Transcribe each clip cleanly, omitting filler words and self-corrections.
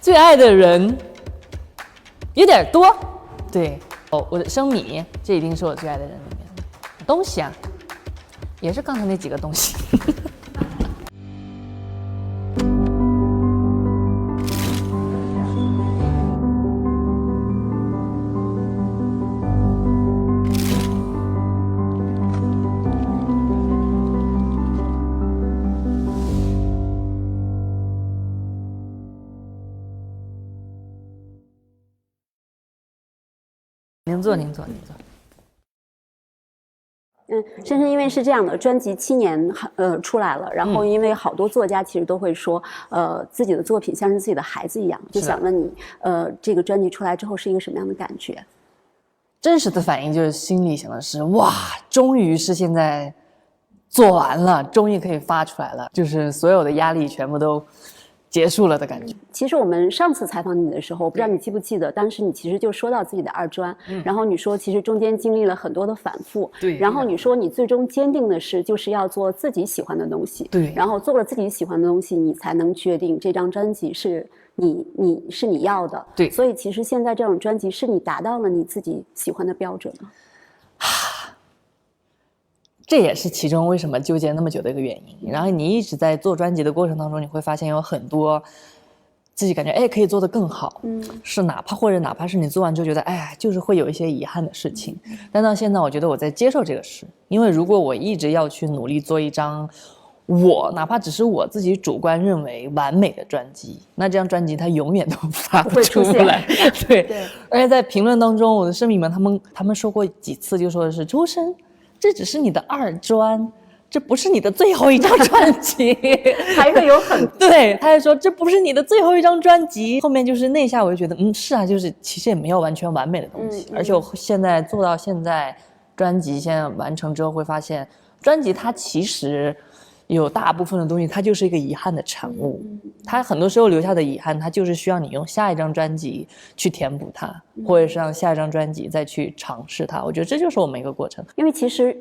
最爱的人有点多，对哦，我的生米，这一定是我最爱的人里面的东西啊，也是刚才那几个东西。您坐。深深因为是这样的，专辑7年出来了，然后因为好多作家其实都会说，自己的作品像是自己的孩子一样，就想问你，这个专辑出来之后是一个什么样的感觉？真实的反应就是心里想的是，哇，终于是现在做完了，终于可以发出来了，就是所有的压力全部都结束了的感觉。其实我们上次采访你的时候，我不知道你记不记得，当时你其实就说到自己的二专，然后你说其实中间经历了很多的反复，对，然后你说你最终坚定的是就是要做自己喜欢的东西，对，然后做了自己喜欢的东西，你才能决定这张专辑是你要的，对，所以其实现在这种专辑是你达到了你自己喜欢的标准吗？这也是其中为什么纠结那么久的一个原因。然后你一直在做专辑的过程当中，你会发现有很多自己感觉可以做得更好，是哪怕是你做完之后觉得就是会有一些遗憾的事情，但到现在我觉得我在接受这个事，因为如果我一直要去努力做一张哪怕只是我自己主观认为完美的专辑，那这张专辑它永远都发不出来。对，而且在评论当中，我的生迷们他们说过几次，就说的是周深，这只是你的二专，这不是你的最后一张专辑。还会有很对，他就说这不是你的最后一张专辑。后面就是那下我就觉得是啊，就是其实也没有完全完美的东西，而且我现在做到现在，专辑现在完成之后会发现，专辑它其实有大部分的东西它就是一个遗憾的产物，它很多时候留下的遗憾，它就是需要你用下一张专辑去填补它，或者是让下一张专辑再去尝试它。我觉得这就是我们一个过程。因为其实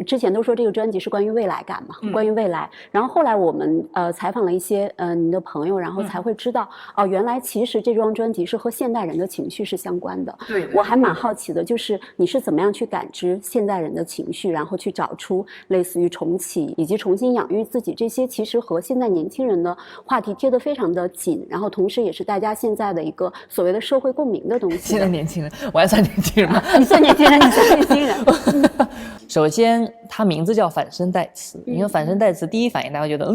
之前都说这个专辑是关于未来感嘛，关于未来。然后后来我们采访了一些你的朋友，然后才会知道原来其实这张专辑是和现代人的情绪是相关的。对，我还蛮好奇的，就是你是怎么样去感知现代人的情绪，然后去找出类似于重启以及重新养育自己这些，其实和现在年轻人的话题贴得非常的紧，然后同时也是大家现在的一个所谓的社会共鸣的东西。现在年轻人，我还算年轻人吗？你算年轻人，你算年轻人。首先，它名字叫反身代词，因为反身代词第一反应大家会觉得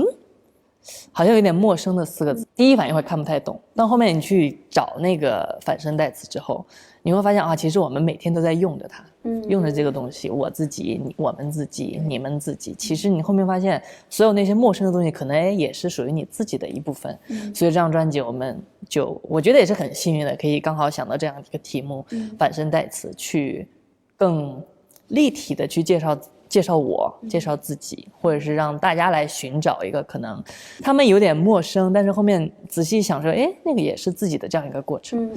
好像有点陌生的4个字，第一反应会看不太懂。但后面你去找那个反身代词之后，你会发现其实我们每天都在用着它，用着这个东西，我自己、我们自己、你们自己。其实你后面发现，所有那些陌生的东西，可能也是属于你自己的一部分。所以这张专辑，我觉得也是很幸运的，可以刚好想到这样一个题目，反身代词，去更立体的去介绍我，介绍自己，或者是让大家来寻找一个可能他们有点陌生，但是后面仔细想说，那个也是自己的这样一个过程。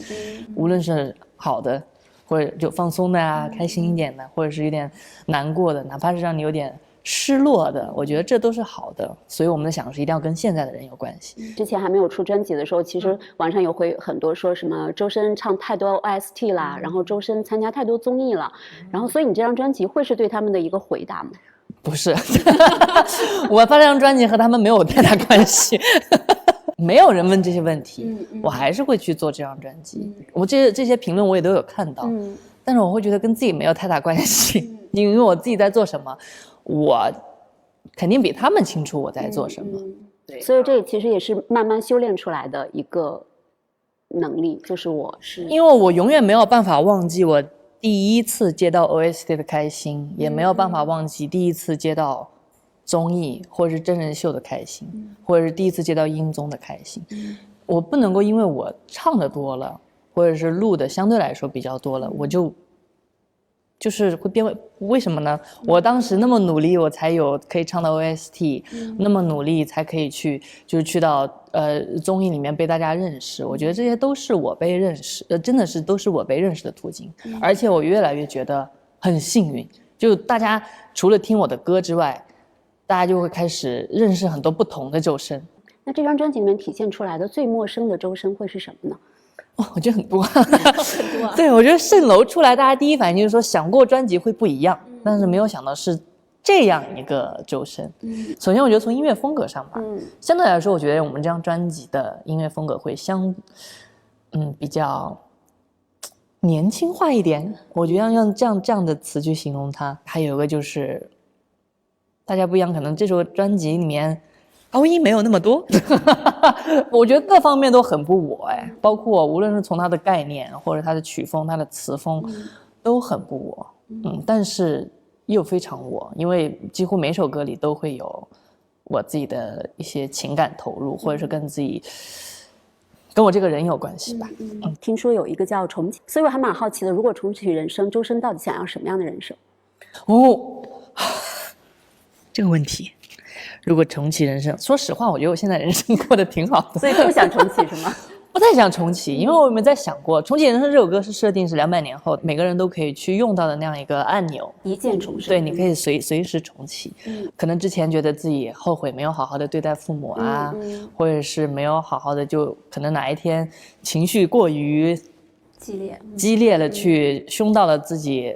无论是好的，或者就放松的啊，开心一点的，或者是有点难过的，哪怕是让你有点失落的，我觉得这都是好的。所以我们的想是一定要跟现在的人有关系。之前还没有出专辑的时候，其实网上有会很多说什么周深唱太多 OST 啦，然后周深参加太多综艺了，然后所以你这张专辑会是对他们的一个回答吗？不是，我发这张专辑和他们没有太大关系。没有人问这些问题，我还是会去做这张专辑。我这些评论我也都有看到，但是我会觉得跟自己没有太大关系，因为我自己在做什么，我肯定比他们清楚我在做什么。对，所以这其实也是慢慢修炼出来的一个能力，就是因为我永远没有办法忘记我第一次接到 OST 的开心，也没有办法忘记第一次接到综艺或者是真人秀的开心，或者是第一次接到音综的开心。我不能够因为我唱的多了，或者是录的相对来说比较多了，我就是会变为什么呢？我当时那么努力，我才有可以唱到 OST，那么努力才可以去到综艺里面被大家认识。我觉得这些都是我被认识，真的是都是我被认识的途径。而且我越来越觉得很幸运，就大家除了听我的歌之外，大家就会开始认识很多不同的周深。那这张专辑里面体现出来的最陌生的周深会是什么呢？哦，我觉得很多，很多啊。对，我觉得蜃楼出来，大家第一反应就是说想过专辑会不一样，但是没有想到是这样一个周深。首先我觉得从音乐风格上吧，相对来说，我觉得我们这张专辑的音乐风格会比较年轻化一点。我觉得要用这样的词去形容它。还有一个就是大家不一样，可能这首专辑里面高音没有那么多，我觉得各方面都很不我包括无论是从它的概念或者它的曲风、它的词风，都很不我。但是又非常我，因为几乎每首歌里都会有我自己的一些情感投入，或者是跟我这个人有关系吧。听说有一个叫重启，所以我还蛮好奇的，如果重启人生，周深到底想要什么样的人生？这个问题，如果重启人生，说实话，我觉得我现在人生过得挺好的，所以不想重启是吗？不太想重启，因为我有没有在想过，重启人生这首歌是设定是200年后每个人都可以去用到的那样一个按钮，一键重生。对，你可以随时重启。可能之前觉得自己后悔没有好好的对待父母啊，或者是没有好好的，就可能哪一天情绪过于激烈了，去凶到了自己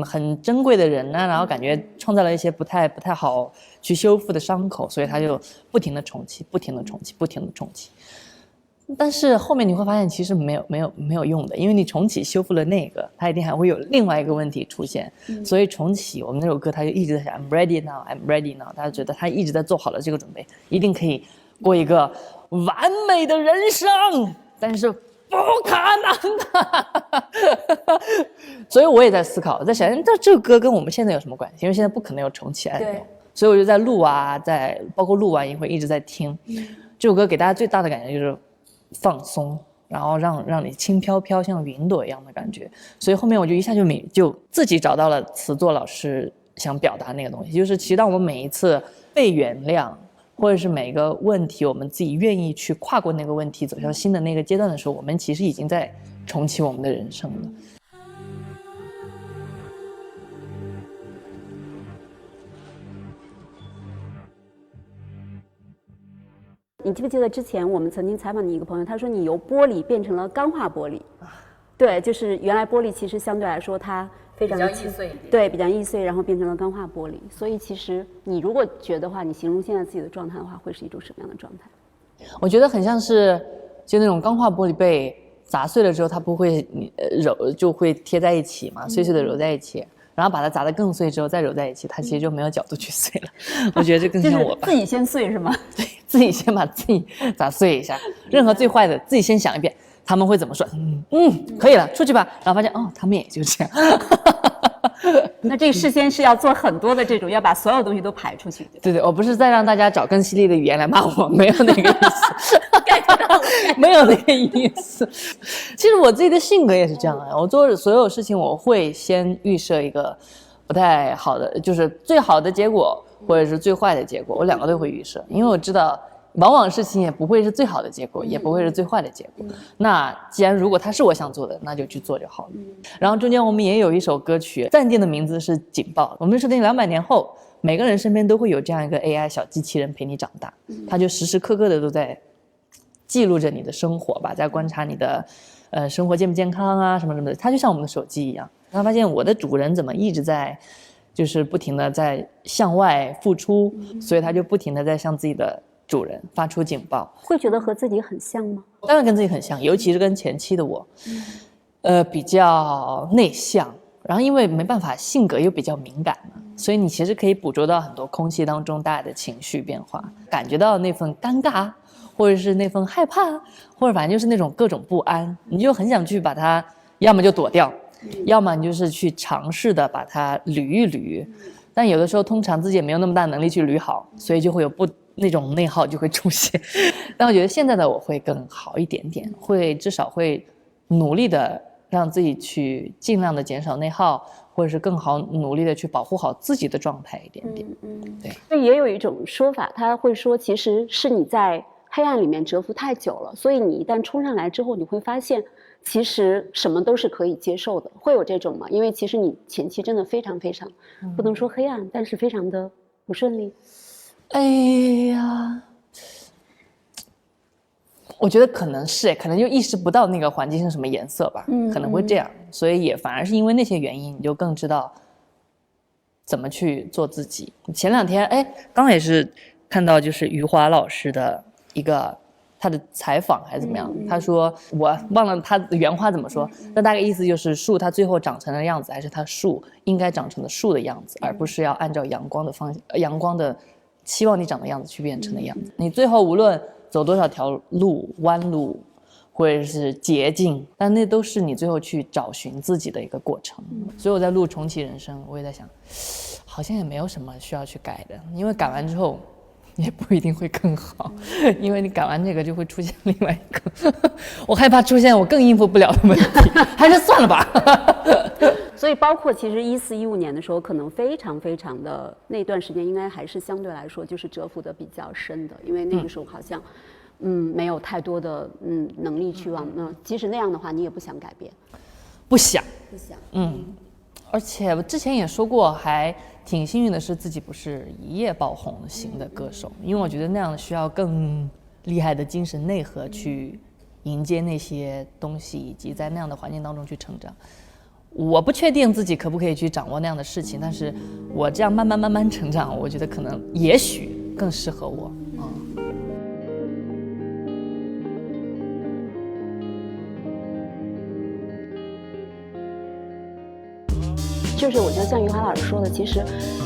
很珍贵的人呢，然后感觉创造了一些不太好去修复的伤口，所以他就不停的重启。但是后面你会发现其实没有用的，因为你重启修复了那个，它一定还会有另外一个问题出现。所以重启我们那首歌，他就一直在想 I'm ready now, I'm ready now， 他觉得他一直在做好了这个准备，一定可以过一个完美的人生，但是不可能的。所以我也在思考，在想这个歌跟我们现在有什么关系，因为现在不可能有重启按钮，所以我就在录啊，包括录完也会一直在听。这首歌给大家最大的感觉就是放松，然后让你轻飘飘像云朵一样的感觉，所以后面我就一下就自己找到了词作老师想表达那个东西，就是其实当我们每一次被原谅，或者是每个问题我们自己愿意去跨过那个问题，走向新的那个阶段的时候，我们其实已经在重启我们的人生了。你记不记得之前我们曾经采访你一个朋友，他说你由玻璃变成了钢化玻璃。对，就是原来玻璃其实相对来说它非常的易碎一点，对，比较易碎，然后变成了钢化玻璃。所以其实你如果觉得的话，你形容现在自己的状态的话，会是一种什么样的状态？我觉得很像是就那种钢化玻璃被砸碎了之后，它不会就会贴在一起嘛，碎碎的揉在一起。然后把它砸得更碎之后再揉在一起，它其实就没有角度去碎了。我觉得这更像我吧。自己先碎是吗？对，自己先把自己砸碎一下。任何最坏的，自己先想一遍，他们会怎么说？可以了，出去吧。然后发现他们也就这样。那这个事先是要做很多的这种，要把所有东西都排出去。对，我不是在让大家找更犀利的语言来骂我，没有那个意思。没有那个意思。其实我自己的性格也是这样我做所有事情我会先预设一个不太好的，就是最好的结果或者是最坏的结果，我两个都会预设，因为我知道往往事情也不会是最好的结果，也不会是最坏的结果。那既然如果它是我想做的，那就去做就好了。然后中间我们也有一首歌曲，暂定的名字是警报。我们设定200年后，每个人身边都会有这样一个 AI 小机器人陪你长大，它就时时刻刻的都在记录着你的生活吧，在观察你的生活健不健康啊，什么什么的。它就像我们的手机一样，他发现我的主人怎么一直在就是不停的在向外付出，所以他就不停的在向自己的主人发出警报。会觉得和自己很像吗？当然跟自己很像，尤其是跟前期的我比较内向，然后因为没办法性格又比较敏感嘛，所以你其实可以捕捉到很多空气当中大家的情绪变化，感觉到那份尴尬，或者是那份害怕，或者反正就是那种各种不安，你就很想去把它要么就躲掉，要么你就是去尝试的把它捋一捋，但有的时候通常自己也没有那么大能力去捋好，所以就会有那种内耗就会出现。但我觉得现在的我会更好一点点，会至少会努力的让自己去尽量的减少内耗，或者是更好努力的去保护好自己的状态一点点。对。那也有一种说法，他会说其实是你在黑暗里面蛰伏太久了，所以你一旦冲上来之后，你会发现其实什么都是可以接受的。会有这种吗？因为其实你前期真的非常非常不能说黑暗，但是非常的不顺利。哎呀，我觉得可能是，可能就意识不到那个环境是什么颜色吧，可能会这样，所以也反而是因为那些原因，你就更知道怎么去做自己。前2天，刚刚也是看到就是余华老师的一个他的采访还是怎么样，他说我忘了他的原话怎么说，但大概意思就是树它最后长成的样子，还是它树应该长成的树的样子，而不是要按照阳光的期望你长的样子去变成的样子。你最后无论走多少条路，弯路或者是捷径，但那都是你最后去找寻自己的一个过程。所以我在录重启人生，我也在想，好像也没有什么需要去改的，因为改完之后也不一定会更好，因为你改完这个就会出现另外一个我害怕出现我更应付不了的问题，还是算了吧所以包括其实14、15年的时候，可能非常的那段时间，应该还是相对来说就是蛰伏的比较深的，因为那个时候好像没有太多的能力去往即使那样的话，你也不想改变，不想，嗯。而且我之前也说过，还挺幸运的是自己不是一夜爆红型的歌手，因为我觉得那样需要更厉害的精神内核去迎接那些东西，以及在那样的环境当中去成长。我不确定自己可不可以去掌握那样的事情，但是我这样慢慢成长，我觉得可能也许更适合我。就是我觉得像余华老师说的，其实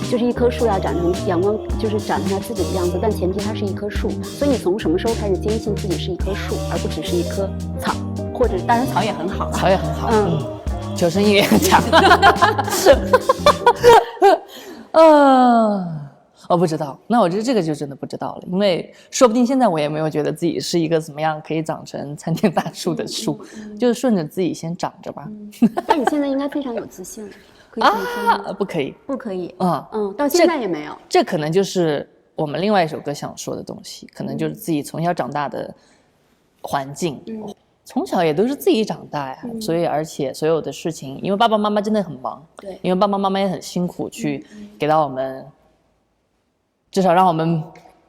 就是一棵树要长成阳光，就是长成它自己的样子，但前提它是一棵树。所以你从什么时候开始坚信自己是一棵树，而不只是一棵草？或者当然草也很好了，草也很好，求生欲也很强。我不知道，那我觉得这个就真的不知道了，因为说不定现在我也没有觉得自己是一个怎么样可以长成参天大树的树，就是顺着自己先长着吧。那你现在应该非常有自信了，可以这么说吗？不可以，不可以，到现在也没有。这可能就是我们另外一首歌想说的东西，可能就是自己从小长大的环境。从小也都是自己长大呀，所以而且所有的事情，因为爸爸妈妈真的很忙，对，因为爸爸妈妈也很辛苦去给到我们，至少让我们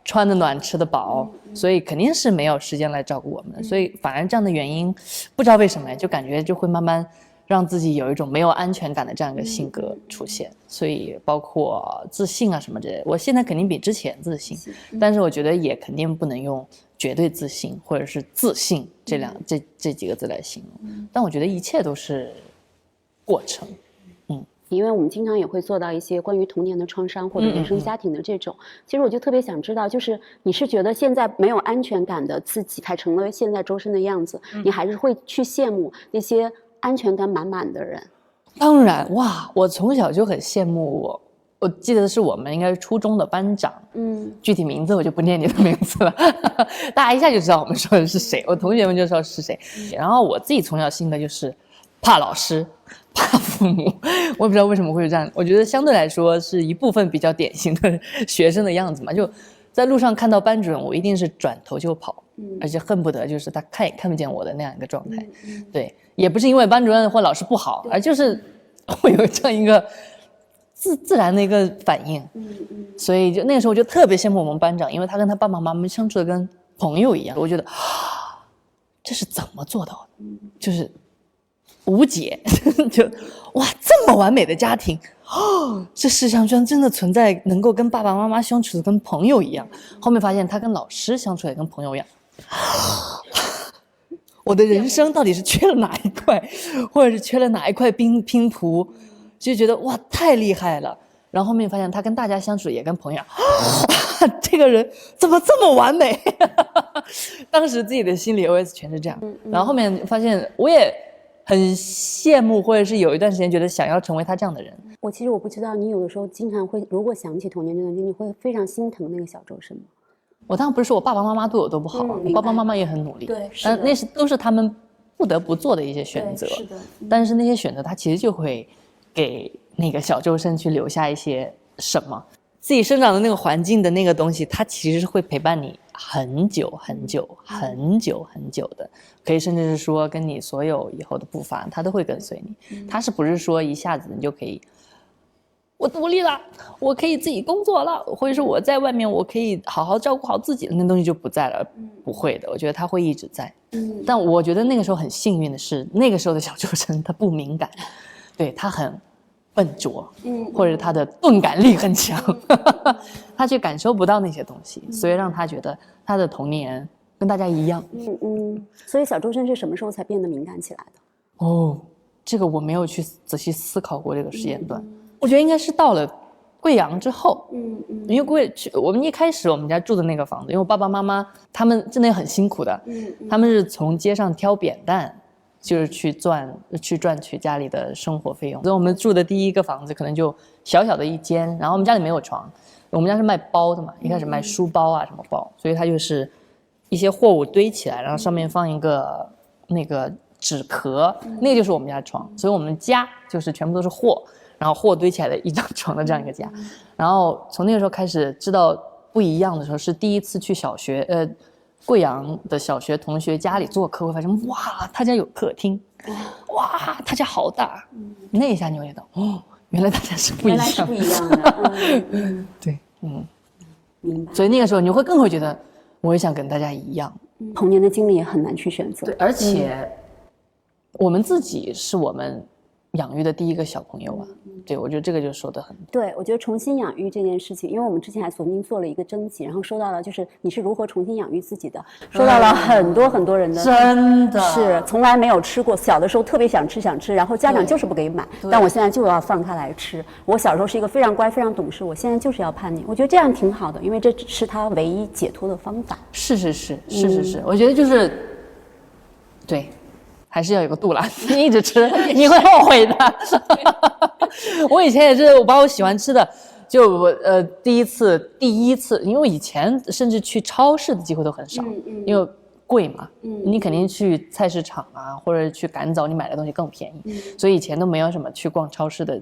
穿得暖吃得饱，所以肯定是没有时间来照顾我们的，所以反而这样的原因，不知道为什么就感觉就会慢慢让自己有一种没有安全感的这样一个性格出现，所以包括自信啊什么之类的，我现在肯定比之前自信，但是我觉得也肯定不能用绝对自信或者是自信这几个字来形容，但我觉得一切都是过程。因为我们经常也会做到一些关于童年的创伤或者原生家庭的这种，其实我就特别想知道，就是你是觉得现在没有安全感的自己才成了现在周深的样子，你还是会去羡慕那些安全感满满的人？当然，哇，我从小就很羡慕我记得是我们应该是初中的班长，具体名字我就不念你的名字了，大家一下就知道我们说的是谁，我同学们就知道是谁。然后我自己从小性格就是怕老师，怕父母，我也不知道为什么会这样。我觉得相对来说是一部分比较典型的学生的样子嘛，就在路上看到班主任，我一定是转头就跑，而且恨不得就是他看也看不见我的那样一个状态。对，也不是因为班主任或老师不好，而就是会有这样一个自然的一个反应。所以就那个时候我就特别羡慕我们班长，因为他跟他爸爸妈妈相处的跟朋友一样，我觉得这是怎么做到的，就是无解。就哇，这么完美的家庭，这世上居然真的存在能够跟爸爸妈妈相处的跟朋友一样。后面发现他跟老师相处也跟朋友一样。我的人生到底是缺了哪一块，或者是缺了哪一块拼图，就觉得哇太厉害了。然后后面发现他跟大家相处也跟朋友这个人怎么这么完美。当时自己的心理 OS 全是这样。然后后面发现我也很羡慕，或者是有一段时间觉得想要成为他这样的人。其实我不知道你有的时候经常会，如果想起童年这段经历，会非常心疼那个小周深吗？我当然不是说我爸爸妈妈对我都不好，我爸爸妈妈也很努力，对，但那都是他们不得不做的一些选择。是的，但是那些选择他其实就会给那个小周深去留下一些什么，自己生长的那个环境的那个东西，它其实是会陪伴你很久很久很久很久的，可以甚至是说跟你所有以后的步伐，它都会跟随你。它是不是说一下子你就可以我独立了，我可以自己工作了，或者是我在外面我可以好好照顾好自己，那东西就不在了。不会的，我觉得它会一直在。但我觉得那个时候很幸运的是，那个时候的小周深他不敏感，对，他很笨拙，或者他的钝感力很强，他却感受不到那些东西，所以让他觉得他的童年跟大家一样。所以小周深是什么时候才变得敏感起来的？哦，这个我没有去仔细思考过这个时间段。我觉得应该是到了贵阳之后，因为我们一开始我们家住的那个房子，因为我爸爸妈妈他们真的很辛苦的，他们是从街上挑扁担，就是去赚取家里的生活费用。所以我们住的第一个房子可能就小小的一间，然后我们家里没有床，我们家是卖包的嘛，一开始卖书包啊什么包，所以它就是一些货物堆起来，然后上面放一个那个纸壳，那个就是我们家的床，所以我们家就是全部都是货。然后货堆起来的一张床的这样一个家，然后从那个时候开始知道不一样的时候，是第一次去小学，贵阳的小学同学家里做客，会发现哇，他家有客厅，哇，他家好大，那一下你会觉得哦，原来大家是不一样的，原来是不一样的，对，明白。所以那个时候你会更会觉得，我也想跟大家一样。童年的经历也很难去选择，对，而且我们自己是我们养育的第一个小朋友啊，对，我觉得这个就说得很对。我觉得重新养育这件事情，因为我们之前还曾经做了一个征集，然后收到了就是你是如何重新养育自己的，收到了很多人的，真的是从来没有吃过，小的时候特别想吃，然后家长就是不给买，但我现在就要放他来吃。我小时候是一个非常乖非常懂事，我现在就是要叛逆，我觉得这样挺好的，因为这是他唯一解脱的方法。是，我觉得就是对。还是要有个度啦，你一直吃你会后悔的。我以前也是，我把我喜欢吃的，就第一次，因为我以前甚至去超市的机会都很少，因为贵嘛，你肯定去菜市场啊，或者去赶早，你买的东西更便宜，所以以前都没有什么去逛超市的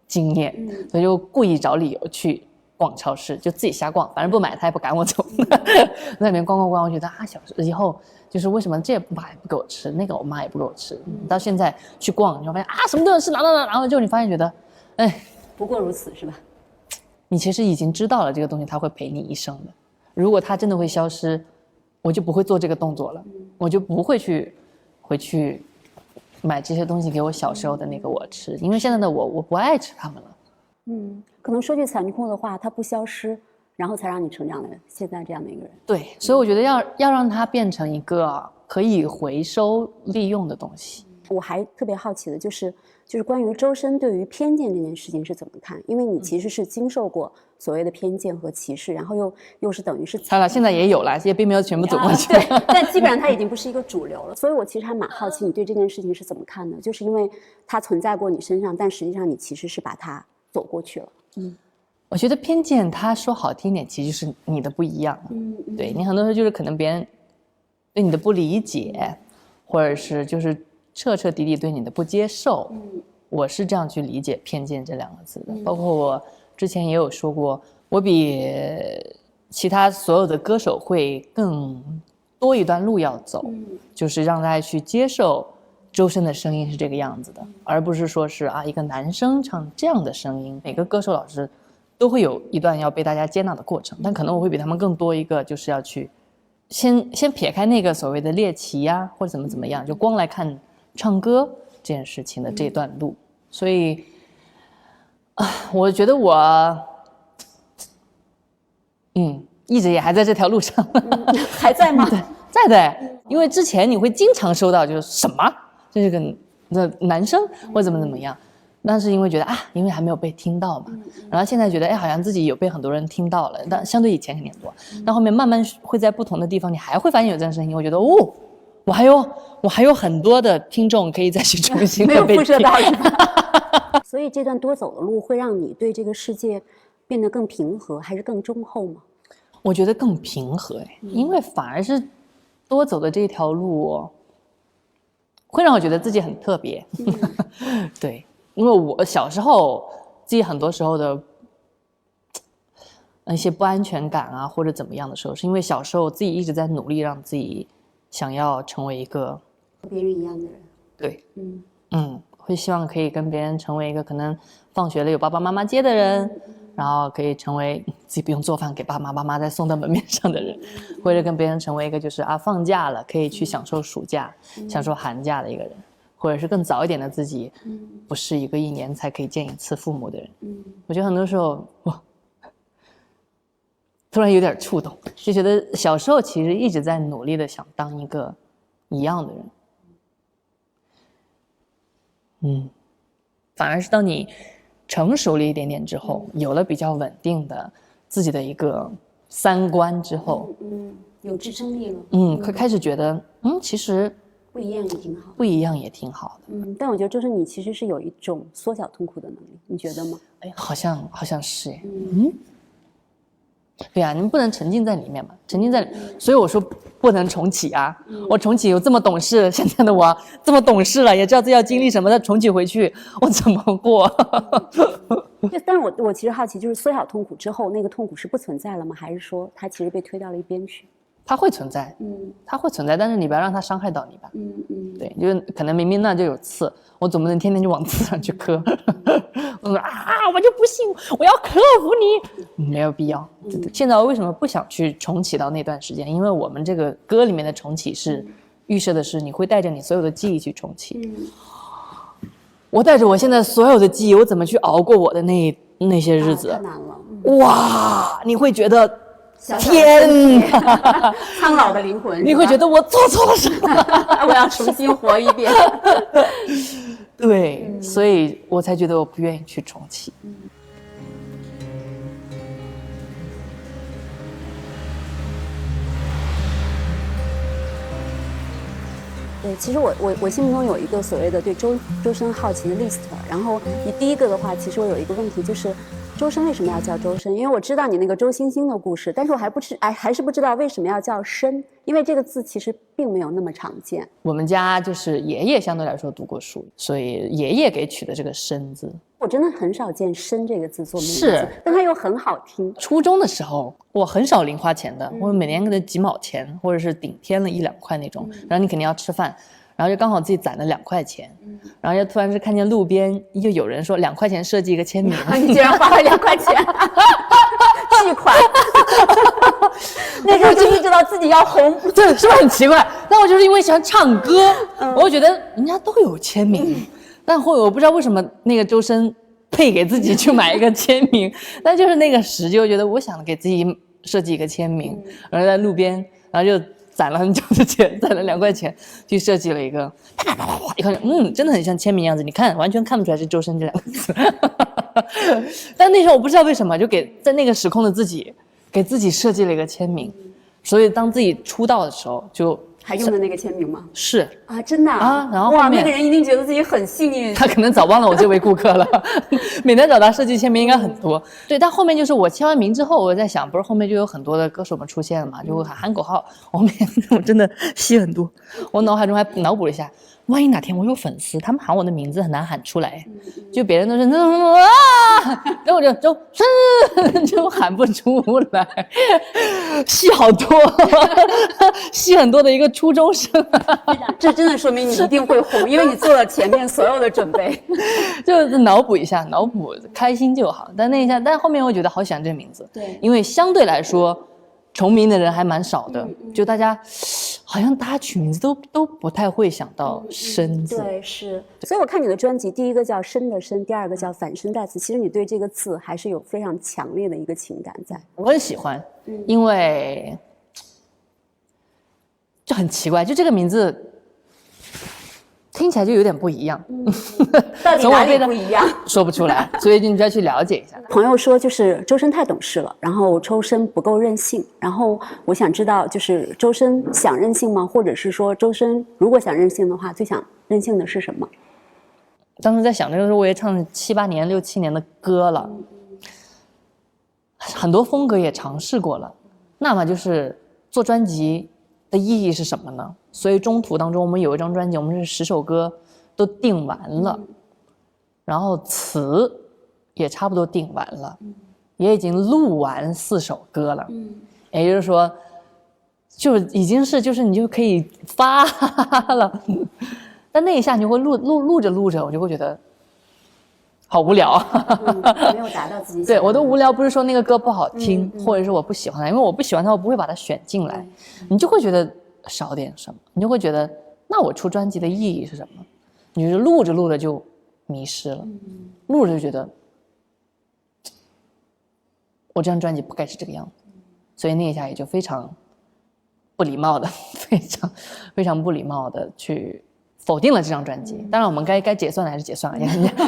经验，所以就故意找理由去逛超市，就自己瞎逛，反正不买他也不赶我走，在里面逛，我觉得啊，小时候以后。就是为什么这不买不给我吃，那个我妈也不给我吃，到现在去逛，你会发现啊，什么都能吃，拿，然后就你发现觉得，哎，不过如此是吧？你其实已经知道了这个东西它会陪你一生的，如果它真的会消失，我就不会做这个动作了，我就不会回去买这些东西给我小时候的那个我吃，因为现在的我不爱吃它们了。可能说句残酷的话，它不消失。然后才让你成长的现在这样的一个人。对，所以我觉得要让它变成一个可以回收利用的东西。我还特别好奇的就是关于周深对于偏见这件事情是怎么看？因为你其实是经受过所谓的偏见和歧视，然后又是等于是好了，现在也有了，也并没有全部走过去。对，但基本上它已经不是一个主流了。所以我其实还蛮好奇你对这件事情是怎么看的？就是因为它存在过你身上，但实际上你其实是把它走过去了。我觉得偏见，它说好听点，其实就是你的不一样。对，你很多时候就是可能别人对你的不理解，或者是就是彻彻底底对你的不接受。我是这样去理解偏见这两个字的。包括我之前也有说过，我比其他所有的歌手会更多一段路要走，就是让大家去接受周深的声音是这个样子的，而不是说是啊一个男生唱这样的声音。每个歌手老师都会有一段要被大家接纳的过程，但可能我会比他们更多一个，就是要去先撇开那个所谓的猎奇呀，或者怎么样，就光来看唱歌这件事情的这段路。所以我觉得我一直也还在这条路上。还在吗？对，在的。因为之前你会经常收到就是什么这是个男生或怎么样，那是因为觉得因为还没有被听到嘛，然后现在觉得好像自己有被很多人听到了，但相对以前肯定多。但后面慢慢会在不同的地方，你还会发现有这样的声音，我觉得我还有很多的听众可以再去重新的被听。没有辐射到是吧？所以这段多走的路会让你对这个世界变得更平和，还是更忠厚吗？我觉得更平和因为反而是多走的这条路会让我觉得自己很特别。对。因为我小时候自己很多时候的一些不安全感啊，或者怎么样的时候，是因为小时候自己一直在努力让自己想要成为一个和别人一样的人。对，会希望可以跟别人成为一个可能放学了有爸爸妈妈接的人，然后可以成为自己不用做饭给爸爸妈妈再送到门面上的人，或者跟别人成为一个就是放假了可以去享受暑假、享受寒假的一个人，或者是更早一点的自己，不是一个1年才可以见一次父母的人。我觉得很多时候哇，突然有点触动，就觉得小时候其实一直在努力的想当一个一样的人。反而是当你成熟了一点点之后，有了比较稳定的自己的一个3观之后，有支撑力了，会开始觉得其实不一样也挺好，不一样也挺好的。但我觉得周深你其实是有一种缩小痛苦的能力，你觉得吗？哎，好像是耶。对啊，你们不能沉浸在里面嘛，沉浸在，所以我说不能重启啊。我重启有这么懂事，现在的我这么懂事了，也知道自己要经历什么的，重启回去我怎么过？但是我其实好奇，就是缩小痛苦之后，那个痛苦是不存在了吗？还是说它其实被推到了一边去？它会存在，它会存在，但是你不要让它伤害到你吧。对，就是可能明明那就有刺，我总不能天天就往刺上去磕。我说我就不信，我要克服你，没有必要。现在我为什么不想去重启到那段时间？因为我们这个歌里面的重启是预设的是你会带着你所有的记忆去重启。我带着我现在所有的记忆，我怎么去熬过我的那些日子？太难了。哇，你会觉得。天哪，苍老的灵魂，你会觉得我做错了什么？我要重新活一遍。对，所以我才觉得我不愿意去重启。对，其实我心目中有一个所谓的对周深好奇的 list， 然后你第一个的话，其实我有一个问题就是。周深为什么要叫周深？因为我知道你那个周星星的故事，但是我还是不知道为什么要叫深，因为这个字其实并没有那么常见。我们家就是爷爷相对来说读过书，所以爷爷给取的这个深字。我真的很少见深这个字做名字，是，但它又很好听。初中的时候我很少零花钱的，我每年给他几毛钱，或者是顶天了1、2块那种，然后你肯定要吃饭。然后就刚好自己攒了2块钱，然后就突然是看见路边又有人说2块钱设计一个签名，你居然花了2块钱，巨款，那时候就意识到自己要红，对，是不是很奇怪？但我就是因为喜欢唱歌，我觉得人家都有签名，但后我不知道为什么那个周深配给自己去买一个签名，但就是那个时就觉得我想给自己设计一个签名，然后在路边，然后就。攒了很久的钱，攒了2块钱，去设计了一个，一看，真的很像签名样子。你看，完全看不出来是周深这2个字。但那时候我不知道为什么，就在那个时空的自己，给自己设计了一个签名。所以当自己出道的时候，就还用的那个签名吗？是啊，真的啊。然后哇，那个人一定觉得自己很幸运。他可能早忘了我这位顾客了，每天找他设计签名应该很多。对，但后面就是我签完名之后，我在想，不是后面就有很多的歌手们出现了嘛，就会喊口号。我后面我真的戏很多，我脑海中还脑补了一下。万一哪天我有粉丝，他们喊我的名字很难喊出来，就别人都是然后我就就喊不出来，戏好多，戏很多的一个初中生。这真的说明你一定会红，因为你做了前面所有的准备。就是脑补一下，脑补开心就好。但后面我觉得好喜欢这个名字，对，因为相对来说重名的人还蛮少的，就大家取名字都不太会想到深字。对，是。所以我看你的专辑，第一个叫深的深，第二个叫反身代词，其实你对这个字还是有非常强烈的一个情感在。我很喜欢，因为就很奇怪，就这个名字听起来就有点不一样，到底哪里不一样？说不出来，所以你就要去了解一下。朋友说，就是周深太懂事了，然后周深不够任性。然后我想知道，就是周深想任性吗？或者是说，周深如果想任性的话，最想任性的是什么？当时在想这个时候，我也唱了7、8年、6、7年的歌了，很多风格也尝试过了。那么就是做专辑的意义是什么呢？所以中途当中，我们有一张专辑，我们是10首歌都定完了，然后词也差不多定完了，也已经录完4首歌了，也就是说，就已经是就是你就可以发了。但那一下你就会录着，我就会觉得好无聊。没有达到自己想要的。对，我的无聊不是说那个歌不好听，或者是我不喜欢它，因为我不喜欢它，我不会把它选进来。你就会觉得少点什么，你就会觉得那我出专辑的意义是什么？你就录着就迷失了，录着就觉得我这张专辑不该是这个样子，所以那一下也就非常不礼貌的，非常不礼貌的去否定了这张专辑。当然我们该结算的还是结算了，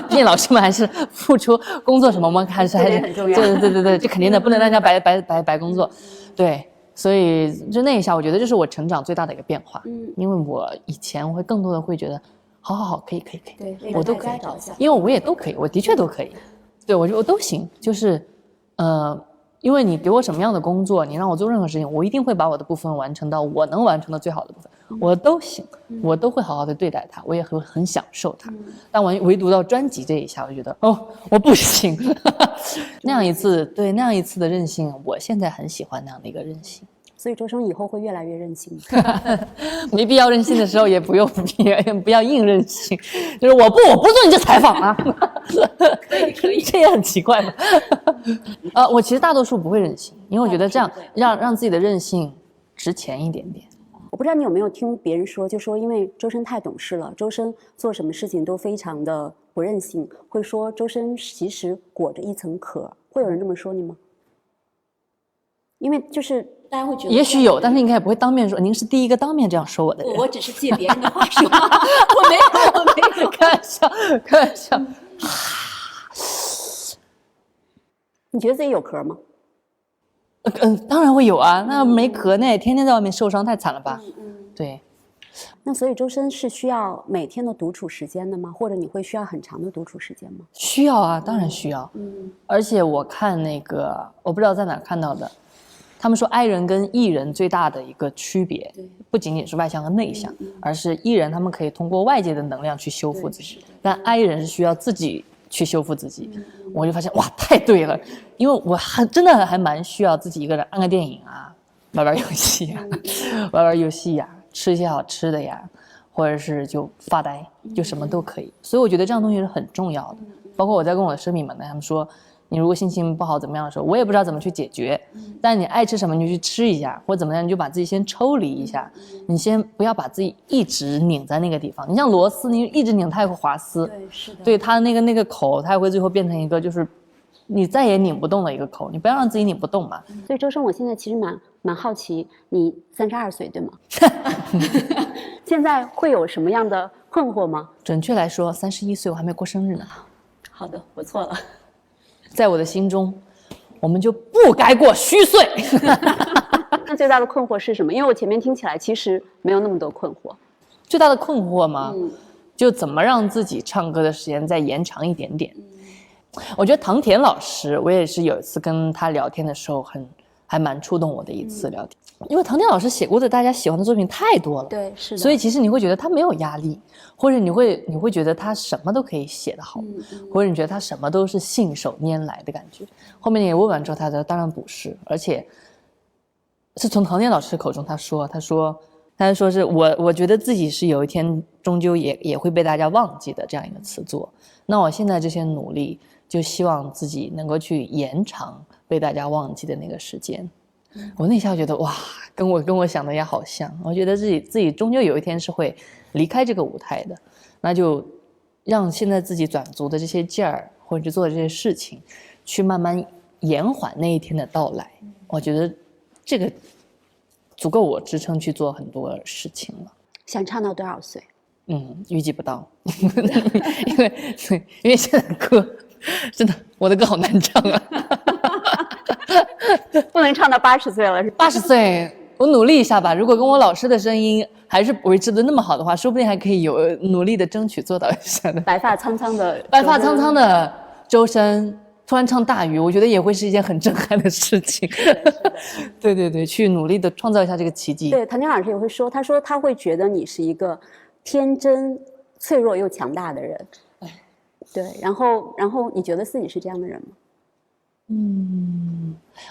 毕竟老师们还是付出工作什么，我们还是很重要。对，这肯定的，不能让人家白工作。对，所以就那一下，我觉得这是我成长最大的一个变化。因为我以前会更多的会觉得，好，可以，对，我都可以，因为我也都可以，我的确都可以，对我都行，就是因为你给我什么样的工作，你让我做任何事情，我一定会把我的部分完成到我能完成的最好的部分，我都行，我都会好好的对待它，我也会很享受它。但唯独到专辑这一下，我就觉得我不行。那样一次的任性，我现在很喜欢那样的一个任性。所以周深以后会越来越任性。没必要任性的时候也不要硬任性，就是我不做你这采访啊。可以，这也很奇怪嘛。我其实大多数不会任性，因为我觉得这样让自己的任性值钱一点点。我不知道你有没有听别人说，就说因为周深太懂事了，周深做什么事情都非常的不任性，会说周深其实裹着一层壳，会有人这么说你吗？因为就是大家会觉得，也许有，但是应该也不会当面说。您是第一个当面这样说我的人。我只是借别人的话说，我没有，开玩笑。你觉得自己有壳吗？当然会有啊，那没壳那也天天在外面受伤，太惨了吧？对。那所以周深是需要每天的独处时间的吗？或者你会需要很长的独处时间吗？需要啊，当然需要。而且我看那个，我不知道在哪看到的。他们说 I 人跟 E 人最大的一个区别，不仅仅是外向和内向，而是 E 人他们可以通过外界的能量去修复自己，但 I 人是需要自己去修复自己。我就发现哇，太对了，因为我真的还蛮需要自己一个人按个电影啊，玩游戏啊，玩游戏呀，吃一些好吃的呀，或者是就发呆，就什么都可以。所以我觉得这样东西是很重要的。包括我在跟我的生米们呢，他们说，你如果心情不好怎么样的时候，我也不知道怎么去解决，但你爱吃什么你就去吃一下，或者怎么样你就把自己先抽离一下，你先不要把自己一直拧在那个地方。你像螺丝，你一直拧它也会滑丝，对，是的，对它那个口，它也会最后变成一个就是你再也拧不动的一个口，你不要让自己拧不动嘛。所以周深，我现在其实蛮好奇，你32岁对吗？现在会有什么样的困惑吗？准确来说，31岁我还没过生日呢。好的，我错了。在我的心中，我们就不该过虚岁。那最大的困惑是什么？因为我前面听起来其实没有那么多困惑。最大的困惑嘛，就怎么让自己唱歌的时间再延长一点点。我觉得唐田老师，我也是有一次跟他聊天的时候还蛮触动我的一次聊天，因为唐田老师写过的大家喜欢的作品太多了，对，是的。所以其实你会觉得他没有压力，或者你会觉得他什么都可以写得好，或者你觉得他什么都是信手拈来的感觉。后面你问完之后，他说当然不是，而且是从唐田老师口中他说是我觉得自己是有一天终究也会被大家忘记的这样一个词作。那我现在这些努力，就希望自己能够去延长被大家忘记的那个时间。我那下觉得哇，跟我想的也好像。我觉得自己终究有一天是会离开这个舞台的，那就让现在自己攒足的这些劲儿，或者做的这些事情，去慢慢延缓那一天的到来。我觉得这个足够我支撑去做很多事情了。想唱到多少岁？预计不到，因为现在歌真的我的歌好难唱啊。不能唱到80岁了，是吧80岁，我努力一下吧。如果跟我老师的声音还是维持的那么好的话，说不定还可以有努力的争取做到一下的。白发苍苍的周深突然唱大鱼，我觉得也会是一件很震撼的事情。对，去努力的创造一下这个奇迹。对，唐田老师也会说，他说他会觉得你是一个天真、脆弱又强大的人。对，然后你觉得自己是这样的人吗？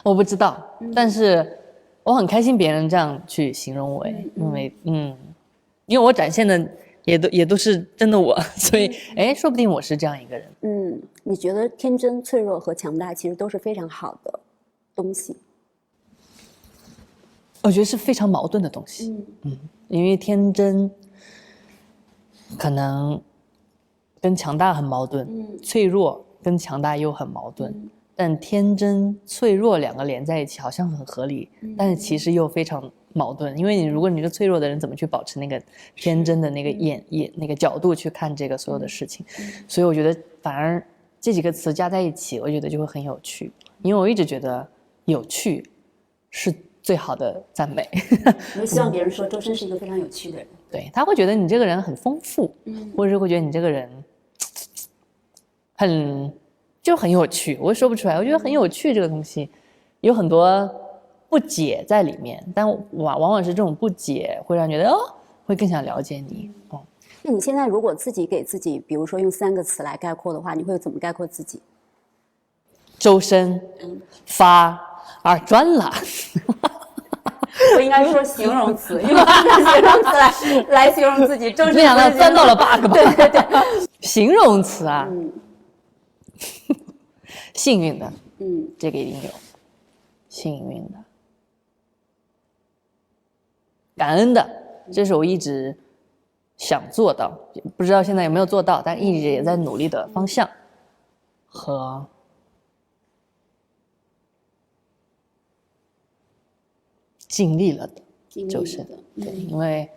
我不知道，但是我很开心别人这样去形容我，因为我展现的也都是真的我，所以说不定我是这样一个人。你觉得天真、脆弱和强大其实都是非常好的东西？我觉得是非常矛盾的东西。因为天真可能跟强大很矛盾，脆弱跟强大又很矛盾。但天真、脆弱两个连在一起好像很合理，但是其实又非常矛盾。因为如果你是脆弱的人，怎么去保持那个天真的那个那个角度去看这个所有的事情？所以我觉得反而这几个词加在一起，我觉得就会很有趣。因为我一直觉得有趣是最好的赞美。我希望别人说周深是一个非常有趣的人。对，他会觉得你这个人很丰富，或者是会觉得你这个人很有趣。我也说不出来，我觉得很有趣这个东西有很多不解在里面，但往往是这种不解会让人觉得会更想了解你。那你现在如果自己给自己，比如说用3个词来概括的话，你会怎么概括自己？周深，发而专栏。我应该说形容词，用3个形容词来形容自己。周深没想到钻到了8个吧？对，形容词啊，幸运的，这个一定有，幸运的，感恩的，这是我一直想做到，不知道现在有没有做到，但一直也在努力的方向。和尽力了的，就是对，因为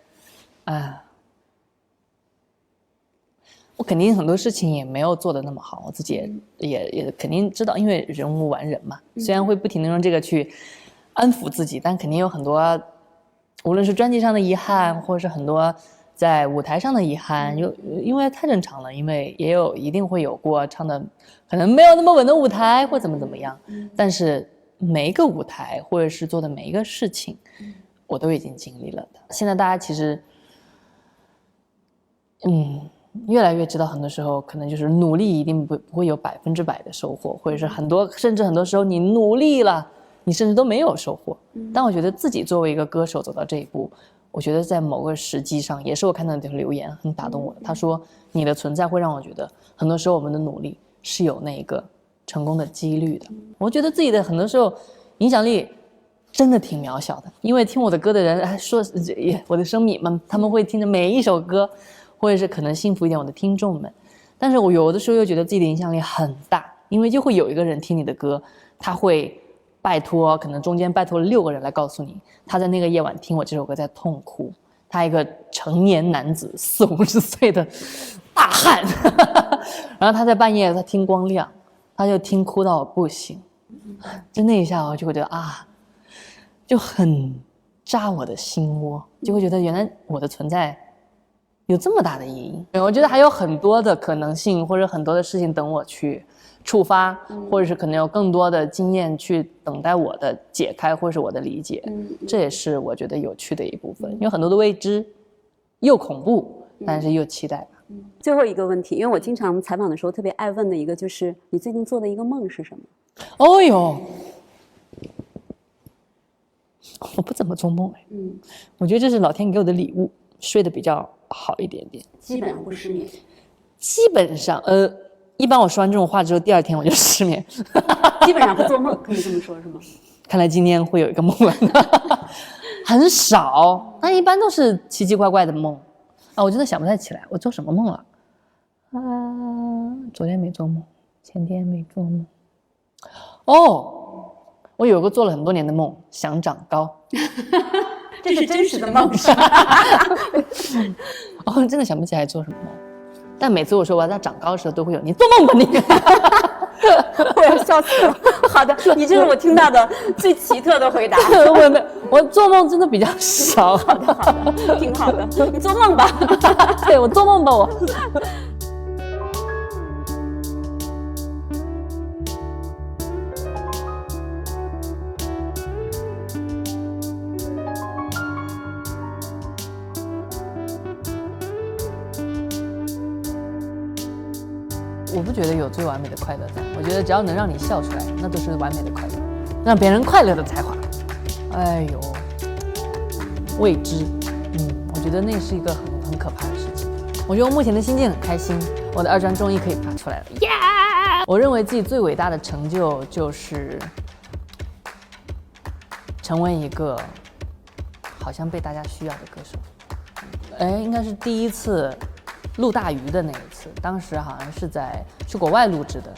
我肯定很多事情也没有做得那么好，我自己也肯定知道，因为人无完人嘛。虽然会不停地用这个去安抚自己，但肯定有很多，无论是专辑上的遗憾，或者是很多在舞台上的遗憾，因为太正常了，因为一定会有过唱的可能没有那么稳的舞台，或怎么样。但是每一个舞台或者是做的每一个事情，我都已经经历了的。现在大家其实，越来越知道，很多时候可能就是努力一定不会有100%的收获，或者是甚至很多时候你努力了，你甚至都没有收获。但我觉得自己作为一个歌手走到这一步，我觉得在某个时机上，也是我看到的留言很打动我的。他说你的存在会让我觉得，很多时候我们的努力是有那个成功的几率的。我觉得自己的很多时候影响力真的挺渺小的，因为听我的歌的人说我的生米们，他们会听着每一首歌，或者是可能幸福一点我的听众们。但是我有的时候又觉得自己的影响力很大，因为就会有一个人听你的歌，他会可能中间拜托了6个人来告诉你，他在那个夜晚听我这首歌在痛哭。他一个成年男子40-50岁的大汉然后他在半夜他听光亮，他就听哭到不行。就那一下我就会觉得就很扎我的心窝，就会觉得原来我的存在有这么大的意义。我觉得还有很多的可能性，或者很多的事情等我去触发，或者是可能有更多的经验去等待我的解开，或是我的理解。这也是我觉得有趣的一部分，有很多的未知，又恐怖，但是又期待。最后一个问题，因为我经常采访的时候特别爱问的一个，就是你最近做的一个梦是什么？哦哟，我不怎么做梦我觉得这是老天给我的礼物，睡得比较好一点点，基本上不失眠。基本上一般我说完这种话之后，第2天我就失眠。基本上不做梦，可以这么说是吗？看来今天会有一个梦了。很少，但一般都是奇奇怪怪的梦我真的想不太起来我做什么梦了昨天没做梦，前天没做梦。我有个做了很多年的梦，想长高。这是真实的梦是吧？真的想不起来做什么梦，但每次我说我要长高的时候，都会有你做梦吧你。我要笑死了。好的，你这是我听到的最奇特的回答。我做梦真的比较少。好的，挺好的。你做梦吧。对，我做梦吧我。我不觉得有最完美的快乐在，我觉得只要能让你笑出来，那都是完美的快乐，让别人快乐的才华。未知，我觉得那是一个很很可怕的事情。我觉得我目前的心境很开心，我的2专终于可以爬出来了，耶！我认为自己最伟大的成就就是成为一个好像被大家需要的歌手。应该是第一次录大鱼的那一次，当时好像是去国外录制的，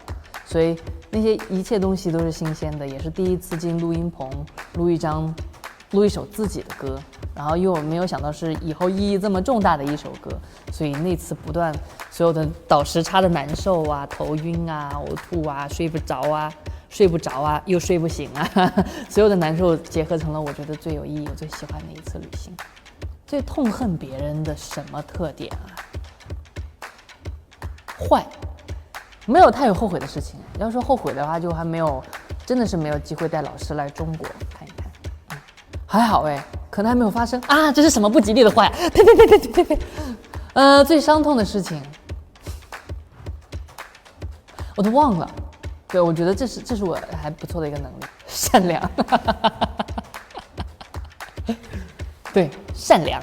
所以那些一切东西都是新鲜的，也是第一次进录音棚录一首自己的歌，然后又没有想到是以后意义这么重大的一首歌，所以那次不断所有的倒时差的难受啊、头晕啊、呕吐啊、睡不着啊又睡不醒啊，所有的难受结合成了我觉得最有意义、我最喜欢的一次旅行。最痛恨别人的什么特点啊？坏，没有太有后悔的事情。要说后悔的话，就还没有，真的是没有机会带老师来中国看一看。还好可能还没有发生啊！这是什么不吉利的话呀？呸！最伤痛的事情，我都忘了。对，我觉得这是我还不错的一个能力，善良。对，善良，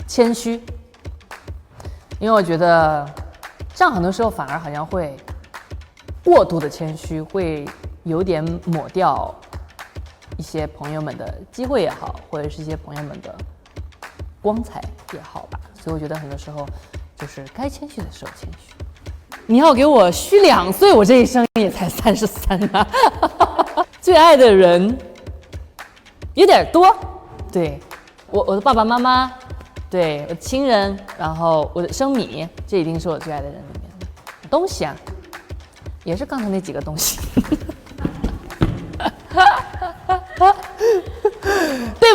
谦虚，因为我觉得这样很多时候反而好像会过度的谦虚，会有点抹掉一些朋友们的机会也好，或者是一些朋友们的光彩也好吧。所以我觉得很多时候就是该谦虚的时候谦虚。你要给我虚2岁，我这一生也才33啊。最爱的人有点多，对。我的爸爸妈妈，对我的亲人，然后我的生米，这一定是我最爱的人里面的东西啊，也是刚才那几个东西。